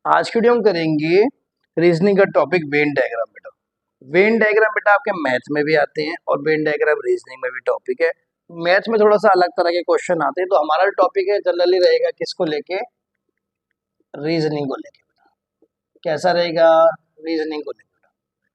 आज की वीडियो हम करेंगे रीजनिंग का टॉपिक वेन डायग्राम। बेटा वेन डायग्राम बेटा आपके मैथ में भी आते हैं और वेन डायग्राम रीजनिंग में भी टॉपिक है। मैथ में थोड़ा सा अलग तरह के क्वेश्चन आते हैं, तो हमारा टॉपिक है जनरली रहेगा किसको लेके, रीजनिंग को लेके। कैसा रहेगा, रीजनिंग को लेके।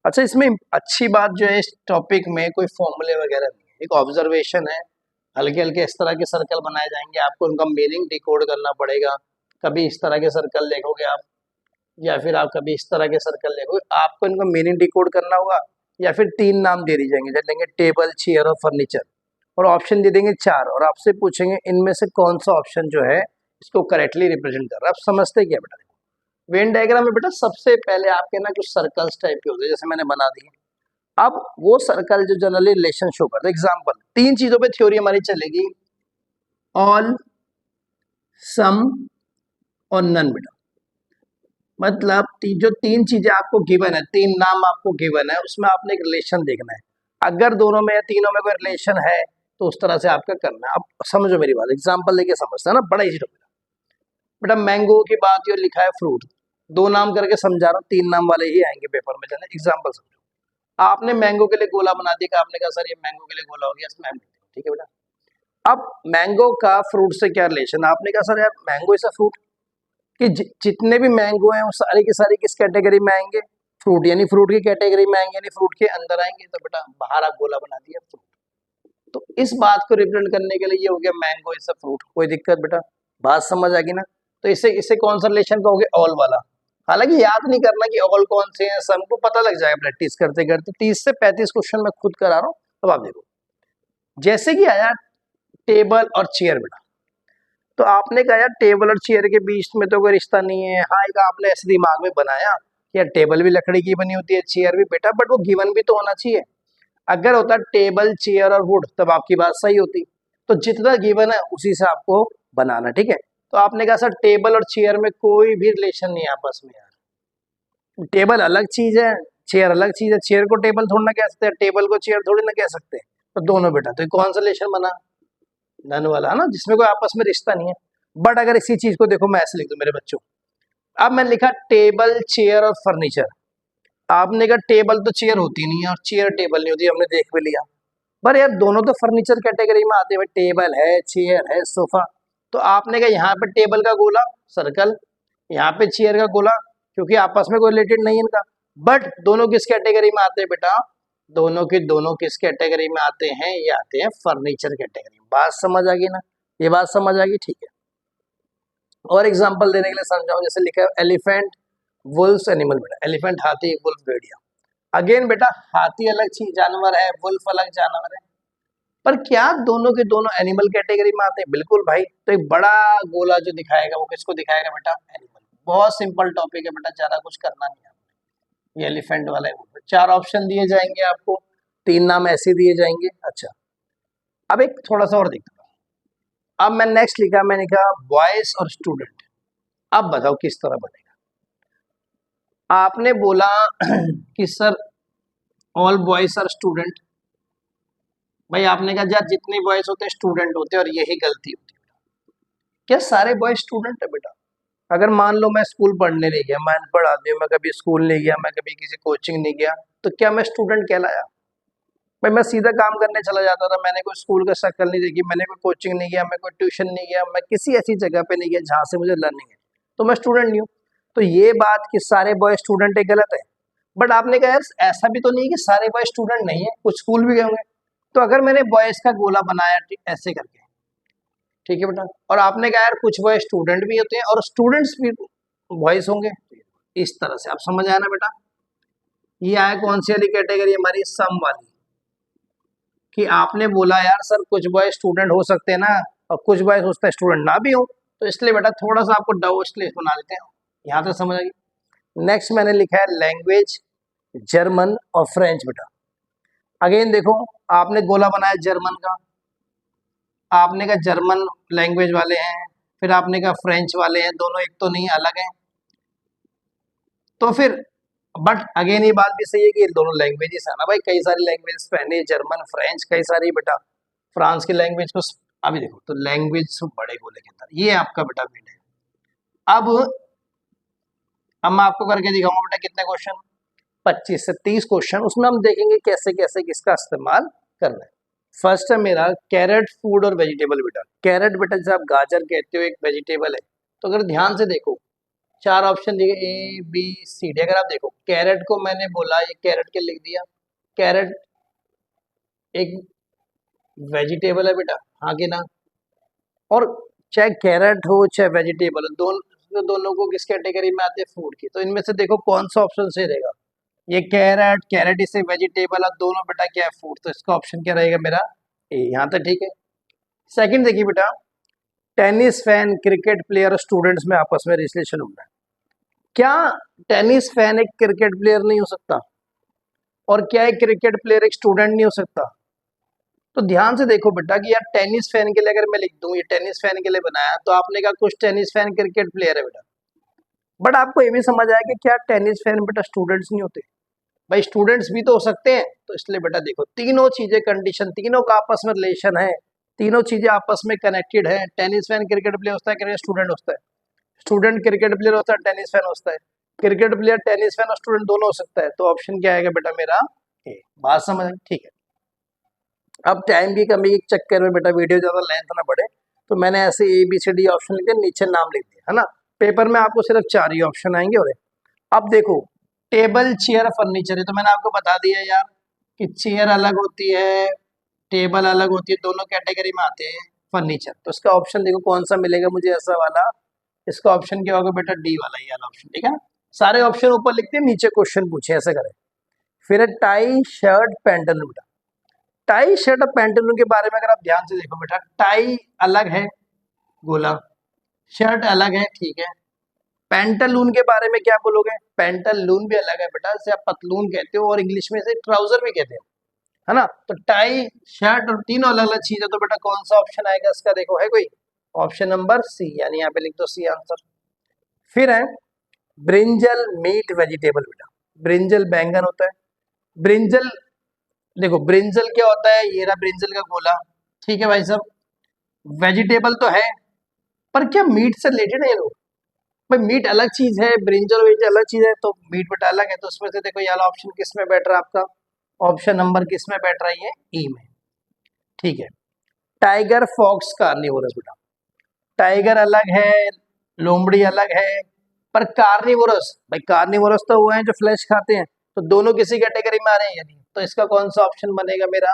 अच्छा, इसमें अच्छी बात जो है, इस टॉपिक में कोई फॉर्मूले वगैरह नहीं है, एक ऑब्जर्वेशन है। हल्के हल्के इस तरह के सर्कल बनाए जाएंगे, आपको उनका मीनिंग डिकोड करना पड़ेगा। कभी इस तरह के सर्कल देखोगे आप, या फिर आप कभी इस तरह के सर्कल देखोगे, आपको इनको मीनिंग डिकोड करना होगा। या फिर तीन नाम दे दी जाएंगे, जैसे देंगे टेबल, चेयर और फर्नीचर, और ऑप्शन दे देंगे चार, और आपसे पूछेंगे इनमें से कौन सा ऑप्शन जो है इसको करेक्टली रिप्रेजेंट कर रहा है। आप समझते क्या बेटा? वेन डायग्राम में बेटा सबसे पहले आपके ना कुछ सर्कल्स टाइप के होते हैं, जैसे मैंने बना दिए। अब वो सर्कल जो जनरली रिलेशन शो करते हैं, एग्जाम्पल तीन चीजों पे थ्योरी हमारी चलेगी, ऑल, सम और नन। बेटा मतलब जो तीन चीजें आपको गिवन है, तीन नाम आपको गिवन है, उसमें आपने एक रिलेशन देखना है। अगर दोनों में या तीनों में कोई रिलेशन है तो उस तरह से आपका करना है। अब समझो मेरी बात, एग्जाम्पल लेके समझते हैं ना, बड़ा इजी टॉपिक। बेटा मैंगो की बात ये लिखा है फ्रूट, दो नाम करके समझा रहा हूँ, तीन नाम वाले ही आएंगे पेपर में। चले एग्जाम्पल समझो, आपने मैंगो के लिए गोला बना दिया, आपने कहा सर ये मैंगो के लिए गोला हो गया, ठीक है बेटा। अब मैंगो का फ्रूट से क्या रिलेशन, आपने कहा सर यार मैंगो इज अ फ्रूट, कि जितने भी मैंगो हैं वो सारे के सारे किस कैटेगरी में आएंगे, फ्रूट, यानी फ्रूट की कैटेगरी में आएंगे, यानी फ्रूट के अंदर आएंगे। तो बेटा बाहर आप गोला बना दिया फ्रूट। तो इस बात को रिप्रेजेंट करने के लिए ये हो गया मैंगो इज अ फ्रूट। कोई दिक्कत बेटा, बात समझ आ गई ना? तो इससे इससे कौन सा रिलेशन कहोगे, ऑल वाला। हालांकि याद नहीं करना कि ऑल कौन से हैं, सम को पता लग जाएगा प्रैक्टिस करते करते। 30 से 35 क्वेश्चन मैं खुद करा रहा हूँ, अब आप देखो। जैसे कि आया टेबल और चेयर। बेटा तो आपने कहा यार टेबल और चेयर के बीच में तो कोई रिश्ता नहीं है। हाँ, एक आपने ऐसे दिमाग में बनाया कि यार टेबल भी लकड़ी की बनी होती है, चेयर भी। बेटा बट वो गिवन भी तो होना चाहिए। अगर होता टेबल, चेयर और वुड, तब आपकी बात सही होती। तो जितना गिवन है उसी से आपको बनाना, ठीक है। तो आपने कहा सर टेबल और चेयर में कोई भी रिलेशन नहीं है आपस में। यार टेबल अलग चीज है, चेयर अलग चीज है। चेयर को टेबल थोड़ी ना कह सकते हैं, टेबल को चेयर थोड़ी ना कह सकते। तो दोनों बेटा, तो कौन सा रिलेशन बना, नन वाला है ना, जिसमें कोई आपस में रिश्ता नहीं है। बट अगर इसी चीज को देखो, मैं ऐसे लिख दूं मेरे बच्चों, अब मैंने लिखा टेबल, चेयर और फर्नीचर। आपने कहा टेबल तो चेयर होती नहीं है और चेयर टेबल नहीं होती, हमने देख भी लिया। पर यार दोनों तो फर्नीचर कैटेगरी में आते हैं, टेबल है, चेयर है, सोफा। तो आपने कहा यहाँ पे टेबल का गोला सर्कल, यहाँ पे चेयर का गोला, क्योंकि आपस में कोई रिलेटेड नहीं है इनका। बट दोनों किस कैटेगरी में आते हैं बेटा, दोनों के दोनों किस कैटेगरी में आते हैं, ये आते हैं फर्नीचर कैटेगरी में। बात समझ आ गई ना? ये बात समझ आ गई, ठीक है। और एग्जांपल देने के लिए समझाऊं, जैसे लिखा है एलिफेंट, वुल्फ, एनिमल। बेटा एलिफेंट हाथी, वुल्फ भेड़िया। अगेन बेटा हाथी अलग चीज जानवर है, वुल्फ अलग जानवर है। पर क्या दोनों के दोनों एनिमल कैटेगरी में आते हैं? बिल्कुल भाई। तो एक बड़ा गोला जो दिखाएगा वो किसको दिखाएगा बेटा, एनिमल। बहुत सिंपल टॉपिक है बेटा, ज्यादा कुछ करना नहीं है। ये एलिफेंट वाला है। चार ऑप्शन दिए जाएंगे आपको, तीन नाम ऐसे दिए जाएंगे। अच्छा, अब एक थोड़ा सा और देखता हूँ। अब मैं नेक्स्ट लिखा, मैंने लिखा बॉयज और स्टूडेंट। अब बताओ किस तरह बनेगा। आपने बोला कि sir all boys are student. भाई आपने कहा यार जितने बॉयज होते हैं स्टूडेंट होते हैं, और यही गलती होती है। क्या सारे बॉयज स्टूडेंट है बेटा? अगर मान लो मैं स्कूल पढ़ने नहीं गया, मैं अनपढ़ आदमी हूं, मैं कभी स्कूल नहीं गया, मैं कभी किसी कोचिंग नहीं गया, तो क्या मैं स्टूडेंट कहलाया? भाई मैं सीधा काम करने चला जाता था, मैंने कोई स्कूल का शक्ल नहीं देखी, मैंने कोई कोचिंग नहीं गया, मैं कोई ट्यूशन नहीं गया, मैं किसी ऐसी जगह पे नहीं गया जहां से मुझे लर्निंग है, तो मैं स्टूडेंट नहीं हूँ। तो ये बात कि सारे बॉय स्टूडेंट है गलत है। बट आपने कहा यार ऐसा भी तो नहीं कि सारे बॉय स्टूडेंट नहीं है, कुछ स्कूल भी गए होंगे। तो अगर मैंने बॉयज का गोला बनाया ऐसे करके, ठीक है बेटा, और आपने कहा यार कुछ बॉय स्टूडेंट भी होते हैं और स्टूडेंट्स भी बॉयज होंगे, इस तरह से आप समझ आया ना बेटा? ये आया कौन सी वाली कैटेगरी, हमारी सम वाली। कि आपने बोला यार सर कुछ बॉय स्टूडेंट हो सकते हैं ना, और कुछ बॉय सोचते हैं स्टूडेंट ना भी हो, तो इसलिए बेटा थोड़ा सा आपको डाउट इसलिए बना देते हैं। यहाँ तक समझ आ गई। नेक्स्ट मैंने लिखा है लैंग्वेज, जर्मन और फ्रेंच। बेटा अगेन देखो, आपने गोला बनाया जर्मन का, आपने कहा जर्मन लैंग्वेज वाले हैं, फिर आपने कहा फ्रेंच वाले हैं, दोनों एक तो नहीं अलग हैं। तो फिर बट अगेन ये बात भी सही है कि दोनों लैंग्वेजेस है ना भाई, कई सारी लैंग्वेज, स्पेनिश, जर्मन, फ्रेंच, कई सारी। बेटा फ्रांस की लैंग्वेज को अभी देखो, तो लैंग्वेज बड़े गोले के अंदर ये आपका बेटा मीन है। अब अब मैं आपको करके दिखाऊंगा बेटा कितने क्वेश्चन, 25 से 30 क्वेश्चन, उसमें हम देखेंगे कैसे कैसे किसका इस्तेमाल करना है। फर्स्ट है मेरा कैरेट फूड और वेजिटेबल बेटा। कैरेट बेटा जैसे आप गाजर कहते हो एक वेजिटेबल है, तो अगर ध्यान से देखो चार ऑप्शन दिए ए बी सी डी, अगर आप देखो कैरेट को मैंने बोला ये कैरेट के लिख दिया, कैरेट एक वेजिटेबल है बेटा, हाँ कि ना। और चाहे कैरेट हो चाहे वेजिटेबल हो, दोनों को किस कैटेगरी में आते हैं, फूड की। तो इनमें से देखो कौन सा ऑप्शन सही रहेगा, ये कैरेट, कैरेट इसे वेजिटेबल, अब दोनों बेटा क्या है, फूड, तो इसका ऑप्शन क्या रहेगा मेरा ए, यहाँ तक ठीक है। सेकंड देखिए बेटा, tennis fan, cricket player, students में आपस में रिलेशन होना है। क्या टेनिस फैन एक क्रिकेट प्लेयर नहीं हो सकता, और क्या एक क्रिकेट प्लेयर एक स्टूडेंट नहीं हो सकता? तो ध्यान से देखो बेटा कि यार टेनिस फैन के लिए अगर मैं लिख दूं ये टेनिस फैन के लिए बनाया, तो आपने कहा कुछ टेनिस फैन क्रिकेट प्लेयर है बेटा, बट आपको ये भी समझ आया कि क्या टेनिस फैन बेटा स्टूडेंट्स नहीं होते? भाई स्टूडेंट्स भी तो हो सकते हैं। तो इसलिए बेटा देखो तीनों चीजें कंडीशन, तीनों का आपस में रिलेशन है, तीनों चीजें आपस में कनेक्टेड है। टेनिस फैन क्रिकेट प्लेयर होता है, क्रिकेट स्टूडेंट होता है, स्टूडेंट क्रिकेट प्लेयर होता है, टेनिस फैन होता है, क्रिकेट प्लेयर टेनिस फैन और स्टूडेंट दोनों हो सकता है। तो ऑप्शन क्या आएगा बेटा मेरा ए। बात समझ आई? ठीक है। अब टाइम की कमी के चक्कर में बेटा वीडियो ज्यादा लेंथ ना बढ़े, तो मैंने ऐसे A B C D option लिख दिया, नीचे नाम लिख दिया है ना। पेपर में आपको सिर्फ 4 ही ऑप्शन आएंगे। और अब देखो टेबल चेयर फर्नीचर है, तो मैंने आपको बता दिया यार कि चेयर अलग होती है, टेबल अलग होती है, दोनों कैटेगरी में आते हैं फर्नीचर। तो इसका ऑप्शन देखो कौन सा मिलेगा मुझे, ऐसा वाला। इसका ऑप्शन क्या होगा बेटा, डी वाला, ये वाला ऑप्शन, ठीक है ना। सारे ऑप्शन ऊपर लिखते हैं, नीचे क्वेश्चन पूछे, ऐसे करें। फिर है टाई शर्ट पैंटलून बेटा। टाई शर्ट और पैंटलून के बारे में अगर आप ध्यान से देखो बेटा, टाई अलग है गोला, शर्ट अलग है, ठीक है। पैंटलून के बारे में क्या बोलोगे, पैंटलून भी अलग है बेटा, जिसे आप पतलून कहते हो और इंग्लिश में से ट्राउजर भी कहते हो, है ना। तो टाई शर्ट और तीनों अलग अलग चीज है, तो बेटा कौन सा ऑप्शन आएगा इसका, देखो है कोई, ऑप्शन नंबर सी, यानी यहाँ पे लिख दो सी आंसर। फिर है ब्रिंजल मीट वेजिटेबल बेटा। ब्रिंजल बैंगन होता है, ब्रिंजल, देखो ब्रिंजल क्या होता है, ये रहा ब्रिंजल का गोला, ठीक है भाई साहब। वेजिटेबल तो है, पर क्या मीट से रिलेटेड है ये लोग? भाई मीट अलग चीज है, ब्रिंजल वेज अलग चीज है, तो मीट बेटा अलग है। तो उसमें से देखो ये वाला ऑप्शन किस में बैठ रहा है आपका, ऑप्शन नंबर किस में बैठ रहा है, ये ई में, ठीक है। टाइगर फॉक्स कार्निवोरस बेटा, टाइगर अलग है, लोमड़ी अलग है, पर कार्निवोरस, भाई कार्निवोरस तो वो है जो फ्लैश खाते हैं, तो दोनों किसी कैटेगरी में आ रहे हैं यदि, तो इसका कौन सा ऑप्शन बनेगा मेरा,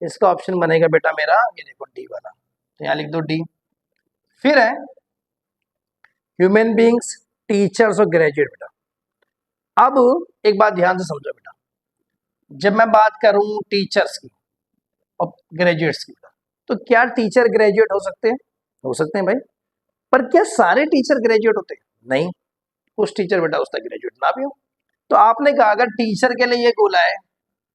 इसका ऑप्शन बनेगा बेटा मेरा ये देखो डी वाला, तो यहाँ लिख दो डी। फिर है ह्यूमन बींग्स, टीचर्स और ग्रेजुएट बेटा। अब एक बात ध्यान से समझो बेटा, जब मैं बात करूं टीचर्स की और ग्रेजुएट्स की, तो क्या टीचर ग्रेजुएट हो सकते हैं? हो सकते हैं भाई, पर क्या सारे टीचर ग्रेजुएट होते हैं? नहीं, कुछ टीचर बेटा उसका ग्रेजुएट ना भी हो। तो आपने कहा अगर टीचर के लिए ये गोला है,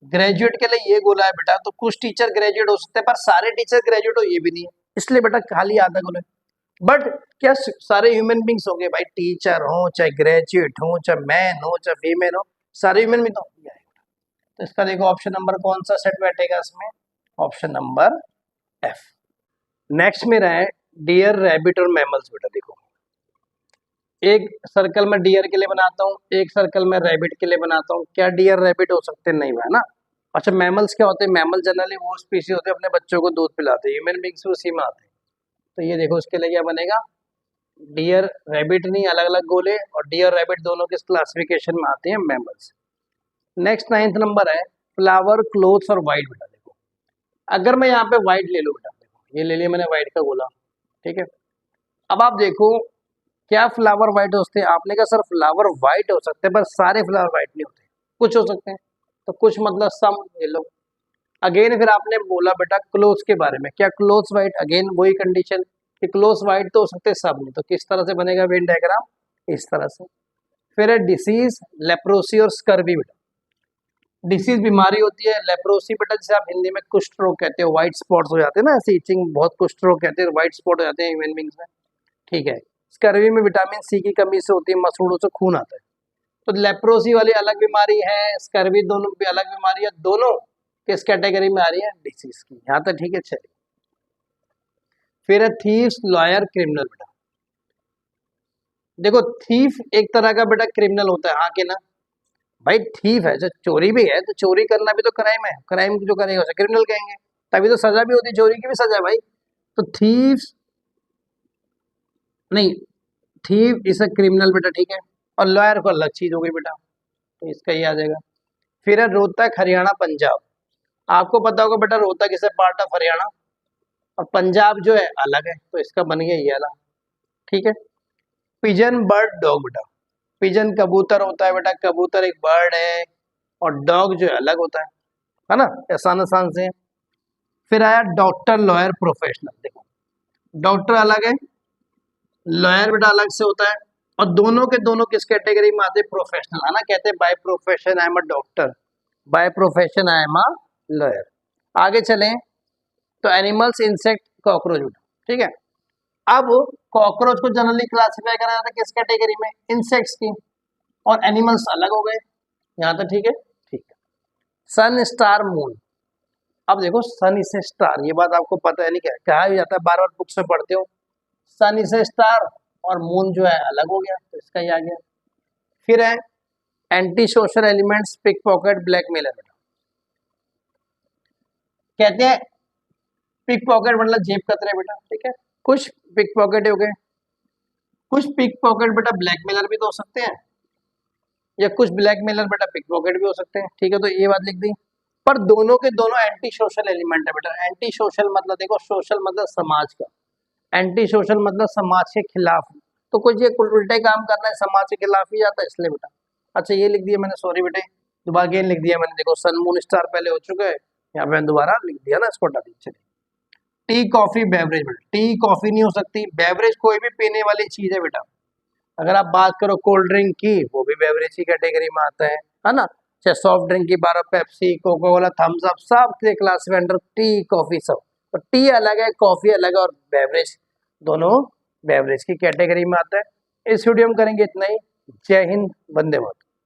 ग्रेजुएट के लिए ये गोला है बेटा, तो कुछ टीचर ग्रेजुएट हो सकते हैं, पर सारे टीचर ग्रेजुएट हो ये भी नहीं है, इसलिए बेटा खाली आधा गोला है। बट क्या सारे ह्यूमन बींग्स होंगे भाई, टीचर हो चाहे ग्रेजुएट हो चाहे मैन हो चाहे फीमेल हो, सारे ह्यूमन बींग तो तो इसका देखो ऑप्शन नंबर कौन सा सेट बैठेगा इसमें, ऑप्शन नंबर एफ। नेक्स्ट मेरा है डियर, रैबिट और मैमल्स बेटा। देखो एक सर्कल में डियर के लिए बनाता हूँ, एक सर्कल में रैबिट के लिए बनाता हूँ, क्या डियर रैबिट हो सकते हैं? नहीं है ना। अच्छा मैमल्स क्या होते हैं, मैमल जनरली वो स्पीशीज होते हैं अपने बच्चों को दूध पिलाते हैं, ह्यूमन बींग्स उसी में आते हैं। तो ये देखो उसके लिए क्या बनेगा, डियर रैबिट नहीं, अलग अलग गोले, और डियर रैबिट दोनों किस क्लासिफिकेशन में आते हैं, मैमल्स। नेक्स्ट 9th नंबर है फ्लावर, क्लोथ्स और वाइट बेटा। देखो अगर मैं यहाँ पे वाइट ले लूँ बेटा, देखो ये ले लिया मैंने वाइट का गोला, ठीक है। अब आप देखो क्या फ्लावर वाइट हो सकते हैं, आपने कहा सर फ्लावर वाइट हो सकते हैं, पर सारे फ्लावर वाइट नहीं होते, कुछ हो सकते हैं। तो कुछ मतलब सम ले लो। अगेन फिर आपने बोला बेटा क्लोथ्स के बारे में, क्या क्लोथ्स वाइट, अगेन वही कंडीशन कि क्लोथ्स वाइट तो हो सकते हैं सब नहीं, तो किस तरह से बनेगा वेन डायग्राम, इस तरह से। फिर है डिसीज, लेप्रोसी और स्कर्वी बेटा। डिसीज बीमारी होती है, लेप्रोसी बेटा जिसे आप हिंदी में कुष्ठ रोग कहते हो, व्हाइट स्पॉट्स हो जाते हैं ना, ऐसे इचिंग, बहुत कुष्ठ रोग कहते हैं, व्हाइट स्पॉट हो जाते हैं ह्यूमन बींग्स में, ठीक है। स्कर्वी में विटामिन सी की कमी से होती है, मसूड़ों से खून आता है। तो लेप्रोसी वाली अलग बीमारी है, स्कर्वी दोनों भी अलग बीमारी है, दोनों किस कैटेगरी में आ रही है, डिसीज की, यहाँ तक ठीक है, चलिए। फिर है थीव्स, लॉयर, क्रिमिनल बेटा। देखो थीफ एक तरह का बेटा क्रिमिनल होता है, हाँ कि ना भाई? थीफ है जो चोरी भी है, तो चोरी करना भी तो क्राइम है, क्राइम जो करेगा उसे क्रिमिनल कहेंगे, तभी तो सजा भी होती है, चोरी की भी सजा है भाई। तो थीफ नहीं, थीफ इज अ क्रिमिनल बेटा, ठीक है। और लॉयर को अलग चीज हो गई बेटा, तो इसका ही आ जाएगा। फिर है रोहतक, हरियाणा, पंजाब। आपको पता होगा बेटा Rohtak is part of Haryana, और पंजाब जो है अलग है, तो इसका बन गया ये अलग, ठीक है। पिजन, बर्ड, डॉग बेटा। पिजन कबूतर होता है बेटा, कबूतर एक बर्ड है, और डॉग जो है अलग होता है ना? आसान आसान से। फिर आया डॉक्टर, लॉयर, प्रोफेशनल। देखो डॉक्टर अलग है, लॉयर बेटा अलग से होता है, और दोनों के दोनों किस कैटेगरी में आते हैं? प्रोफेशनल, है ना? कहते हैं by profession I am a doctor, by profession I am a lawyer. आगे चलें तो एनिमल्स, इंसेक्ट, कॉकरोच बेटा, ठीक है। अब कॉकरोच को जनरली क्लासिफाई करा जाता है किस कैटेगरी में? इंसेक्ट्स की, और एनिमल्स अलग हो गए, यहाँ तक ठीक है? ठीक है। सन, स्टार, मून। अब देखो सन इसे स्टार, ये बात आपको पता है नहीं, क्या कहा भी जाता है, बार बार बुक्स में पढ़ते हो। सन इसे स्टार, और मून जो है अलग हो गया, तो इसका ही आ गया। फिर है anti social elements, pickpocket, blackmailer बेटा। कहते हैं पिक पॉकेट मतलब जेब कतरे बेटा, ठीक है। कुछ पिक पॉकेट हो गए, कुछ पिक पॉकेट बेटा ब्लैकमेलर भी तो हो सकते हैं, या कुछ ब्लैकमेलर बेटा पिक पॉकेट भी हो सकते हैं, ठीक है। तो ये बात लिख दी। पर दोनों के दोनों एंटी सोशल एलिमेंट है बेटा। एंटी सोशल मतलब देखो, सोशल मतलब समाज का, एंटी सोशल मतलब समाज के खिलाफ। तो कुछ ये उल्टे काम करना है समाज के खिलाफ ही जाता है, इसलिए बेटा। अच्छा ये लिख दिया मैंने, सॉरी बेटे, दोबारा गेन लिख दिया मैंने। देखो सन, मून, स्टार पहले हो चुका है, यहाँ पे मैंने दोबारा लिख दिया ना, इसको हटा दीजिए। टी, कॉफी, बेवरेज बेटा। टी कॉफी नहीं हो सकती, बेवरेज कोई भी पीने वाली चीज है बेटा। अगर आप बात करो कोल्ड ड्रिंक की, वो भी बेवरेज की कैटेगरी में आता है ना? चाहे सॉफ्ट ड्रिंक की बात, Pepsi, Coca Cola, Thums Up, सब के क्लास में अंडर टी, कॉफी सब। तो टी अलग है, कॉफी अलग है, और बेवरेज दोनों बेवरेज की कैटेगरी में आता है। इस वीडियो में करेंगे इतना ही। जय हिंद, वंदे मातरम।